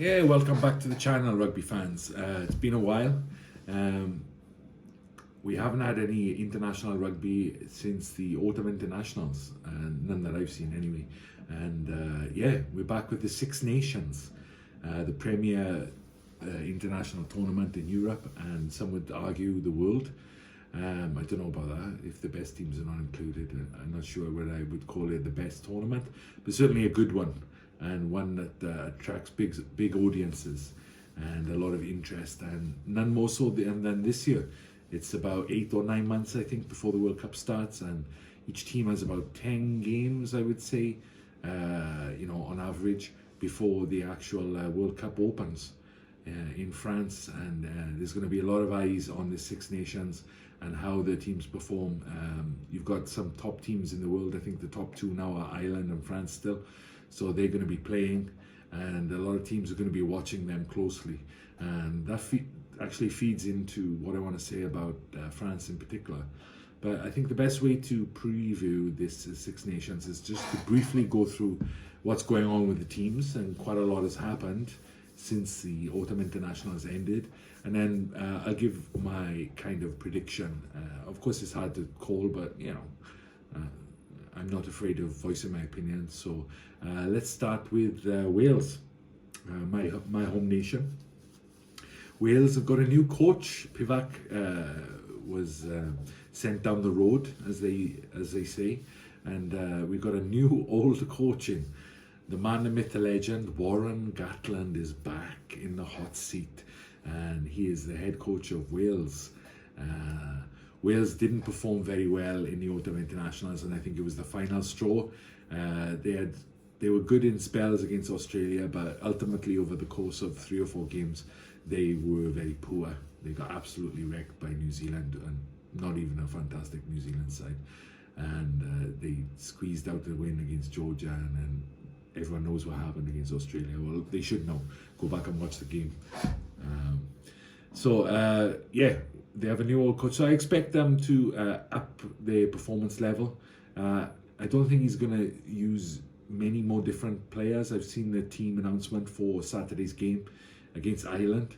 Yeah, welcome back to the channel, rugby fans. It's been a while. We haven't had any international rugby since the autumn internationals, none that I've seen anyway. And yeah, we're back with the Six Nations, the premier international tournament in Europe, and some would argue the world. I don't know about that, if the best teams are not included. I'm not sure whether I would call it the best tournament, but certainly a good one, and one that attracts big audiences and a lot of interest, and none more so than this year. It's about 8 or 9 months, I think, before the World Cup starts, and each team has about 10 games, I would say, on average, before the actual World Cup opens in France. And there's going to be a lot of eyes on the Six Nations and how the teams perform. You've got some top teams in the world. I think the top two now are Ireland and France still, so they're going to be playing, and a lot of teams are going to be watching them closely, and that actually feeds into what I want to say about France in particular. But I think the best way to preview this Six Nations is just to briefly go through what's going on with the teams, and quite a lot has happened since the autumn international has ended, and then I'll give my kind of prediction. Of course, it's hard to call, but I'm not afraid of voicing my opinion. So let's start with Wales, my home nation. Wales have got a new coach. Pivac was sent down the road, as they say, and we've got a new old coach in. The man, the myth, the legend, Warren Gatland is back in the hot seat, and he is the head coach of Wales. Wales didn't perform very well in the autumn internationals, and I think it was the final straw. They were good in spells against Australia, but ultimately over the course of 3 or 4 games, they were very poor. They got absolutely wrecked by New Zealand, and not even a fantastic New Zealand side. And they squeezed out the win against Georgia, and then everyone knows what happened against Australia. Well, they should know. Go back and watch the game. Yeah, they have a new old coach, so I expect them to up their performance level. I don't think he's going to use many more different players. I've seen the team announcement for Saturday's game against Ireland,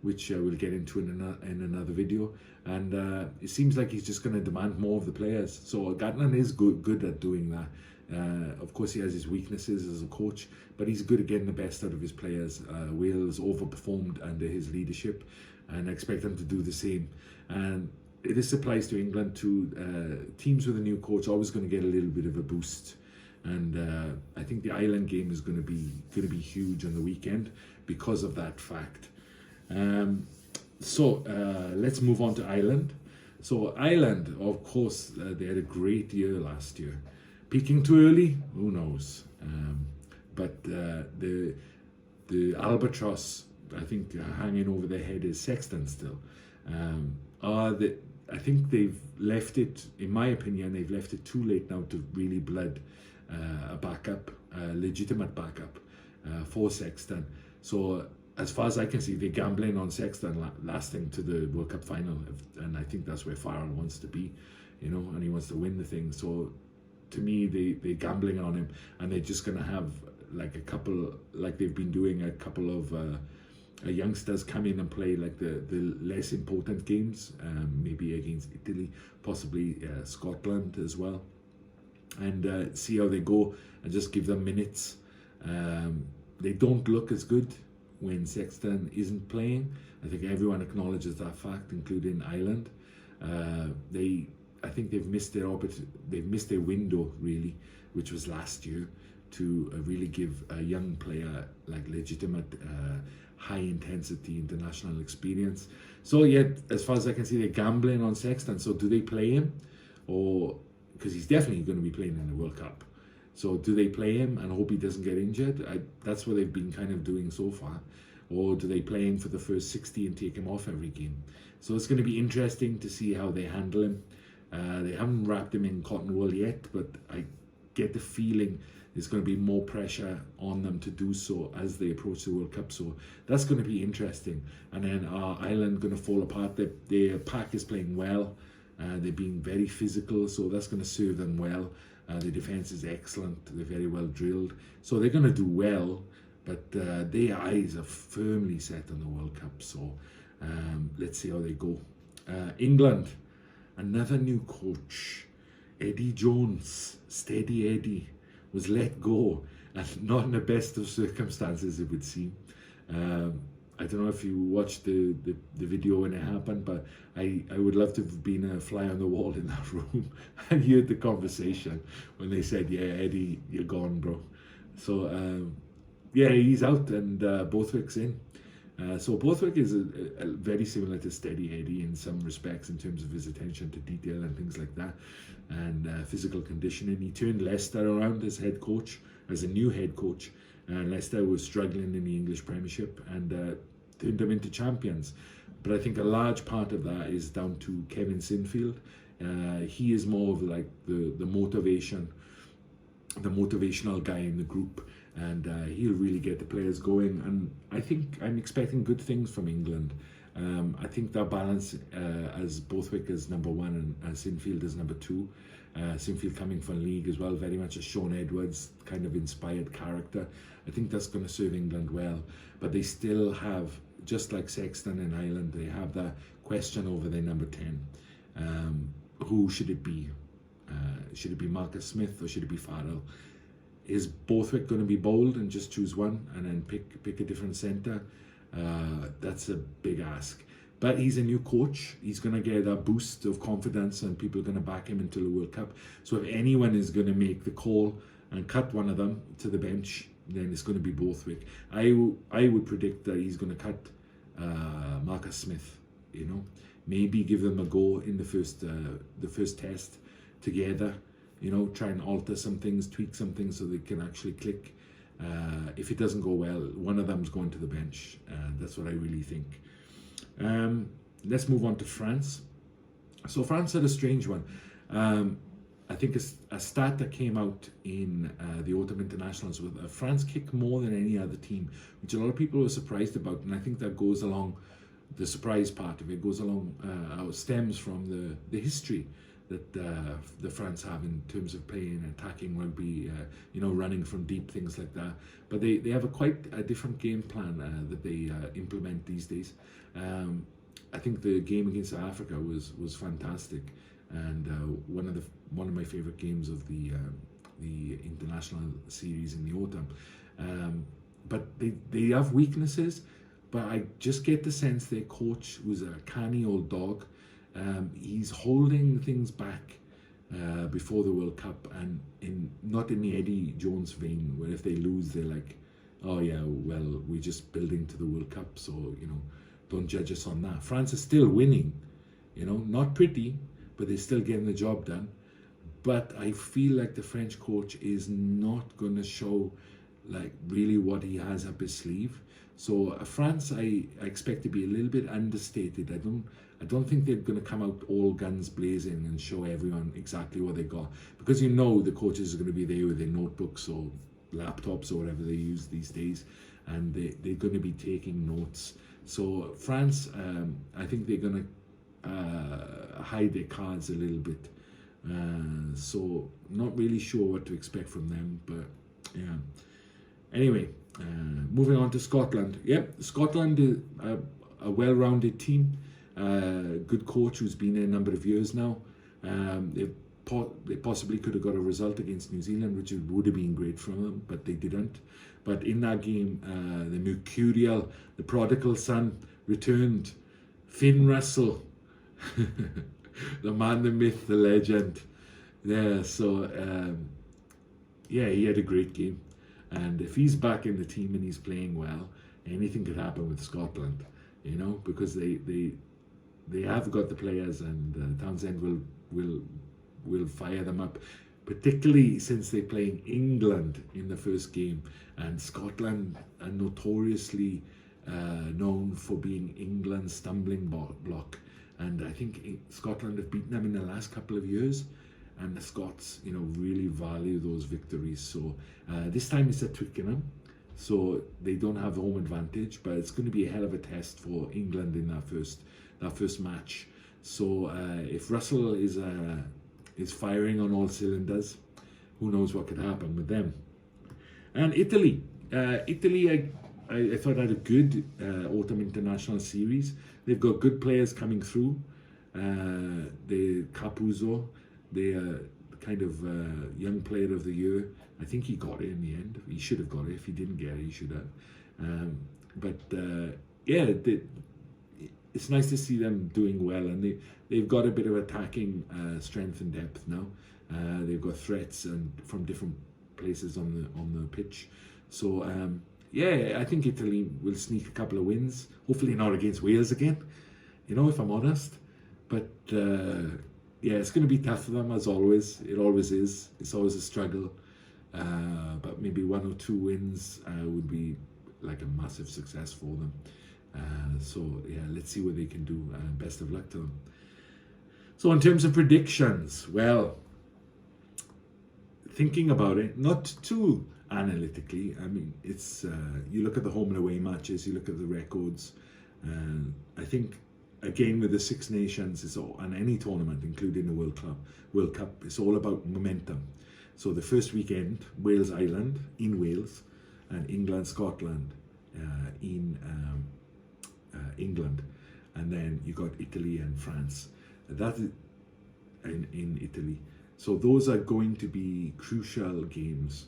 which we'll get into in another video, and it seems like he's just going to demand more of the players. So Gatland is good at doing that. Of course, he has his weaknesses as a coach, but he's good at getting the best out of his players. Wales overperformed under his leadership, and I expect them to do the same. And this applies to England too. Teams with a new coach are always going to get a little bit of a boost, and I think the Ireland game is going to be huge on the weekend because of that fact. Let's move on to Ireland. So Ireland, of course, they had a great year last year. Peaking too early, who knows? But the albatross, I think, hanging over their head is Sexton still. I think they've left it, in my opinion, they've left it too late now to really blood a backup, a legitimate backup for Sexton. So as far as I can see, they're gambling on Sexton lasting to the World Cup final, and I think that's where Farrell wants to be, and he wants to win the thing. So to me, they're gambling on him, and they're just going to have like they've been doing a couple of youngsters come in and play like the less important games, maybe against Italy, possibly Scotland as well, and see how they go and just give them minutes. They don't look as good when Sexton isn't playing. I think everyone acknowledges that fact, including Ireland. I think they've missed their window, really, which was last year, to really give a young player like legitimate high intensity international experience. So yeah, as far as I can see, they're gambling on Sexton. So do they play him, or because he's definitely going to be playing in the World Cup? So do they play him and hope he doesn't get injured? That's what they've been kind of doing so far. Or do they play him for the first 60 and take him off every game? So it's going to be interesting to see how they handle him. They haven't wrapped him in cotton wool yet, but I get the feeling there's going to be more pressure on them to do so as they approach the World Cup. So that's going to be interesting. And then are Ireland going to fall apart? Their pack is playing well. They're being very physical, so that's going to serve them well. The defence is excellent. They're very well drilled. So they're going to do well. but their eyes are firmly set on the World Cup. So let's see how they go. England, another new coach, Eddie Jones, Steady Eddie, was let go, and not in the best of circumstances, it would seem. I don't know if you watched the video when it happened, but I would love to have been a fly on the wall in that room and heard the conversation when they said, yeah, Eddie, you're gone, bro. So, yeah, he's out, and Borthwick's in. So Borthwick is very similar to Steady Eddie in some respects in terms of his attention to detail and things like that, and physical conditioning. He turned Leicester around as head coach, as a new head coach. Leicester was struggling in the English Premiership, and turned them into champions. But I think a large part of that is down to Kevin Sinfield. He is more of like the motivational guy in the group, and he'll really get the players going. And I think I'm expecting good things from England. I think that balance, as Borthwick as number one and Sinfield as number two. Sinfield coming from league as well, very much a Sean Edwards kind of inspired character. I think that's going to serve England well. But they still have, just like Sexton in Ireland, they have that question over their number 10. Who should it be? Should it be Marcus Smith or should it be Farrell? Is Borthwick going to be bold and just choose one and then pick a different centre? That's a big ask. But he's a new coach. He's going to get a boost of confidence, and people are going to back him into the World Cup. So if anyone is going to make the call and cut one of them to the bench, then it's going to be Borthwick. I would predict that he's going to cut Marcus Smith. You know, maybe give them a go in the first test together. You know, try and alter some things, tweak some things so they can actually click. If it doesn't go well, one of them's going to the bench. That's what I really think. Let's move on to France. So France had a strange one. I think a stat that came out in the Autumn Internationals was France kicked more than any other team, which a lot of people were surprised about, and I think that goes along, the surprise part of it goes along, stems from the history that the France have in terms of playing attacking rugby, you know, running from deep, things like that. But they have quite a different game plan that they implement these days. I think the game against Africa was fantastic, and one of my favorite games of the international series in the autumn. But they have weaknesses, but I just get the sense their coach was a canny old dog. He's holding things back before the World Cup, and not in the Eddie Jones vein, where if they lose, they're like, oh yeah, well, we're just building to the World Cup, so, you know, don't judge us on that. France is still winning, you know, not pretty, but they're still getting the job done. But I feel like the French coach is not going to show like really what he has up his sleeve. So France, I expect to be a little bit understated. I don't think they're going to come out all guns blazing and show everyone exactly what they got, because you know the coaches are going to be there with their notebooks or laptops or whatever they use these days, and they're going to be taking notes. So France, I think they're going to hide their cards a little bit. So not really sure what to expect from them, but yeah. Anyway, moving on to Scotland. Yep, Scotland is a well-rounded team. Good coach who's been there a number of years now. They possibly could have got a result against New Zealand, which would have been great for them, but they didn't. But in that game, the mercurial, the prodigal son returned. Finn Russell, the man, the myth, the legend. Yeah, so yeah, he had a great game. And if he's back in the team and he's playing well, anything could happen with Scotland, you know, because they have got the players, and Townsend will fire them up, particularly since they're playing England in the first game, and Scotland are notoriously known for being England's stumbling block, and I think Scotland have beaten them in the last couple of years, and the Scots, you know, really value those victories. So this time it's at Twickenham, so they don't have the home advantage, but it's going to be a hell of a test for England in that first match. So if Russell is firing on all cylinders, who knows what could happen with them. And Italy, Italy, I thought had a good autumn international series. They've got good players coming through. The Capuzzo, the kind of young player of the year. I think he got it in the end. He should have got it. If he didn't get it, he should have. Yeah, it's nice to see them doing well, and they've got a bit of attacking strength and depth now. They've got threats and from different places on the pitch. So yeah, I think Italy will sneak a couple of wins. Hopefully not against Wales again, if I'm honest. But yeah, it's going to be tough for them as always. It always is. It's always a struggle. But maybe 1 or 2 wins would be like a massive success for them. So yeah, let's see what they can do. Best of luck to them. So in terms of predictions, well, thinking about it, not too analytically. I mean, it's you look at the home and away matches, you look at the records. I think again with the Six Nations, it's all, and any tournament, including the World Cup, it's all about momentum. So the first weekend, Wales Ireland in Wales, and England Scotland in England, and then you got Italy and France. That is in Italy. So those are going to be crucial games.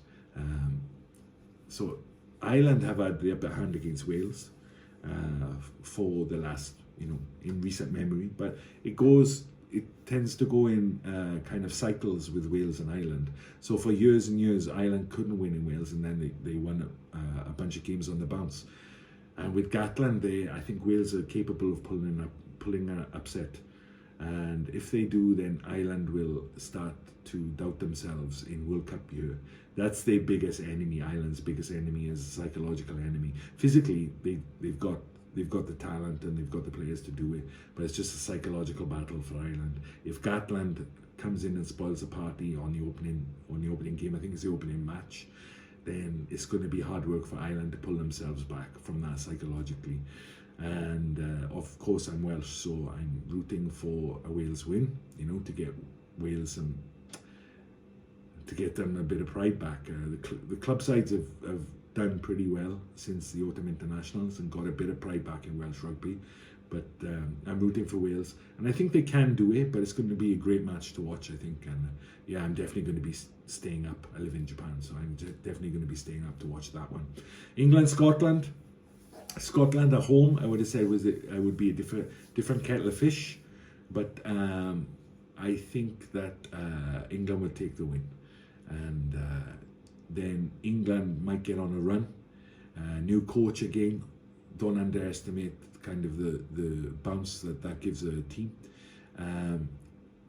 So Ireland have had the upper hand against Wales for the last, in recent memory, but it tends to go in kind of cycles with Wales and Ireland. So for years and years, Ireland couldn't win in Wales, and then they won a bunch of games on the bounce. And with Gatland, I think Wales are capable of pulling an upset. And if they do, then Ireland will start to doubt themselves in World Cup year. That's their biggest enemy. Ireland's biggest enemy is a psychological enemy. Physically, they've got the talent and they've got the players to do it, but it's just a psychological battle for Ireland. If Gatland comes in and spoils the party on the opening game, I think it's the opening match, then it's going to be hard work for Ireland to pull themselves back from that psychologically. And of course I'm Welsh, so I'm rooting for a Wales win, to get Wales and to get them a bit of pride back. The club sides have done pretty well since the Autumn Internationals and got a bit of pride back in Welsh rugby. But I'm rooting for Wales, and I think they can do it, but it's going to be a great match to watch, I think. And yeah, I'm definitely going to be staying up. I live in Japan, so I'm definitely going to be staying up to watch that one. England, Scotland. Scotland at home, I would have said I would be a different kettle of fish, but I think that England would take the win, and then England might get on a run. New coach again. Don't underestimate kind of the bounce that gives a team.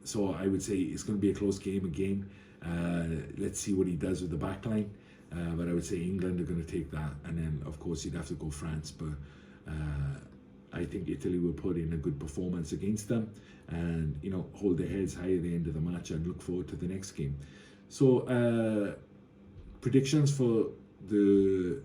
So I would say it's going to be a close game again. Let's see what he does with the back line. But I would say England are going to take that, and then of course you'd have to go France, but I think Italy will put in a good performance against them, and hold their heads high at the end of the match and look forward to the next game. So predictions for the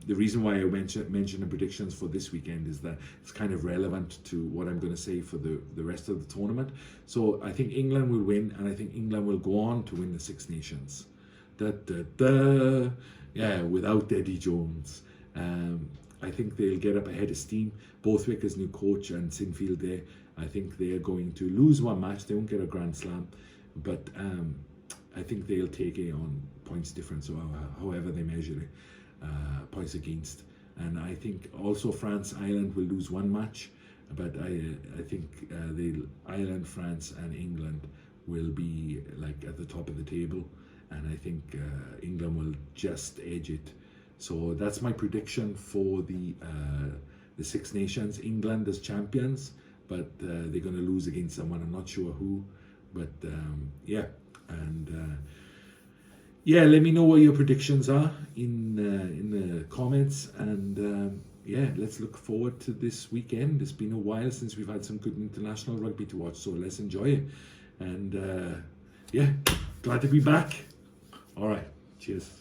reason why I mentioned the predictions for this weekend is that it's kind of relevant to what I'm going to say for the rest of the tournament. So I think England will win, and I think England will go on to win the Six Nations. Yeah, without Eddie Jones. I think they'll get up ahead of steam. Borthwick as new coach and Sinfield there. I think they are going to lose one match. They won't get a Grand Slam, but I think they'll take it on points difference, or however they measure it, points against. And I think also France, Ireland will lose one match, but I think Ireland, France, and England will be like at the top of the table. And I think England will just edge it. So that's my prediction for the Six Nations. England as champions, but they're going to lose against someone. I'm not sure who, but yeah. And yeah, let me know what your predictions are in the comments. And yeah, let's look forward to this weekend. It's been a while since we've had some good international rugby to watch, so let's enjoy it. And yeah, glad to be back. All right, cheers.